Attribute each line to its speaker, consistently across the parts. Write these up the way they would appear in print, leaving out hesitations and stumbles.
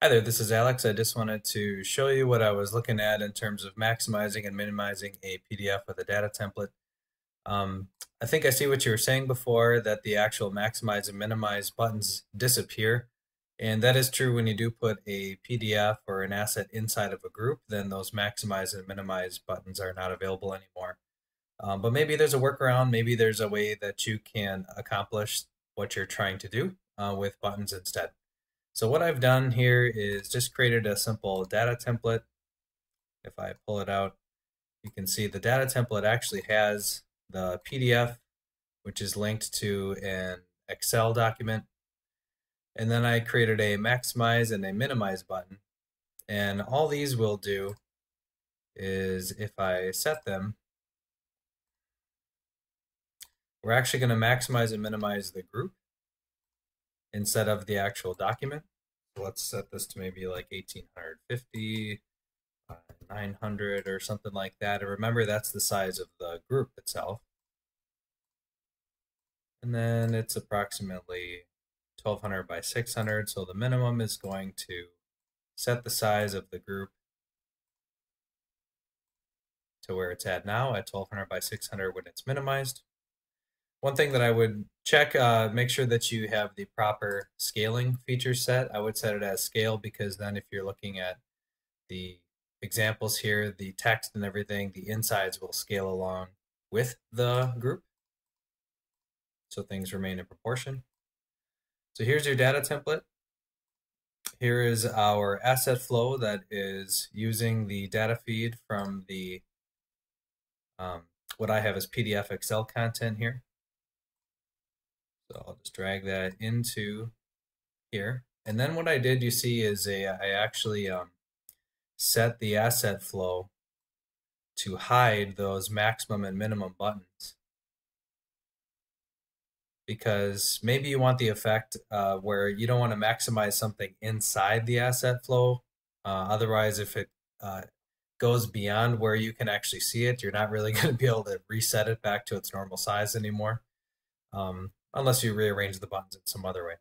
Speaker 1: Hi there, this is Alex. I just wanted to show you what I was looking at in terms of maximizing and minimizing a PDF with a data template. Um, I think I see what you were saying before, that the actual maximize and minimize buttons disappear. And that is true when you do put a PDF or an asset inside of a group, then those maximize and minimize buttons are not available anymore. But maybe there's a workaround, maybe there's a way that you can accomplish what you're trying to do with buttons instead. So what I've done here is just created a simple data template. If I pull it out, you can see the data template actually has the PDF, which is linked to an Excel document. And then I created a maximize and a minimize button. And all these will do is if I set them, we're actually going to maximize and minimize the group instead of the actual document. So let's set this to maybe like 1850, 900 or something like that. And remember, that's the size of the group itself. And then it's approximately 1200 by 600. So the minimum is going to set the size of the group to where it's at now at 1200 by 600 when it's minimized. One thing that I would check, make sure that you have the proper scaling feature set. I would set it as scale because then if you're looking at the examples here, the text and everything, the insides will scale along with the group. So things remain in proportion. So here's your data template. Here is our asset flow that is using the data feed from the, what I have as PDF Excel content here. So I'll just drag that into here. And then what I did, you see, is I actually set the asset flow to hide those maximum and minimum buttons. Because maybe you want the effect where you don't want to maximize something inside the asset flow. Otherwise, if it goes beyond where you can actually see it, you're not really going to be able to reset it back to its normal size anymore. Unless you rearrange the buttons in some other way.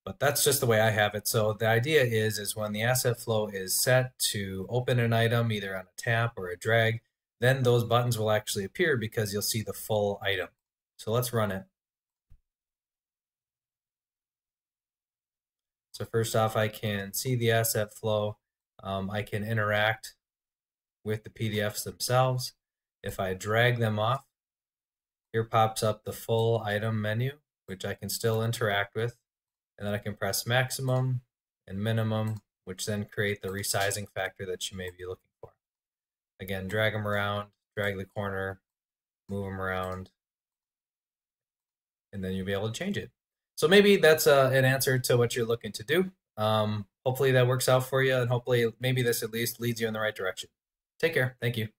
Speaker 1: But that's just the way I have it. So the idea is when the asset flow is set to open an item, either on a tap or a drag, then those buttons will actually appear because you'll see the full item. So let's run it. So first off, I can see the asset flow. I can interact with the PDFs themselves. If I drag them off, here pops up the full item menu, which I can still interact with. And then I can press maximum and minimum, which then create the resizing factor that you may be looking for. Again, drag them around, drag the corner, move them around, and then you'll be able to change it. So maybe that's an answer to what you're looking to do. Hopefully that works out for you, and hopefully maybe this at least leads you in the right direction. Take care. Thank you.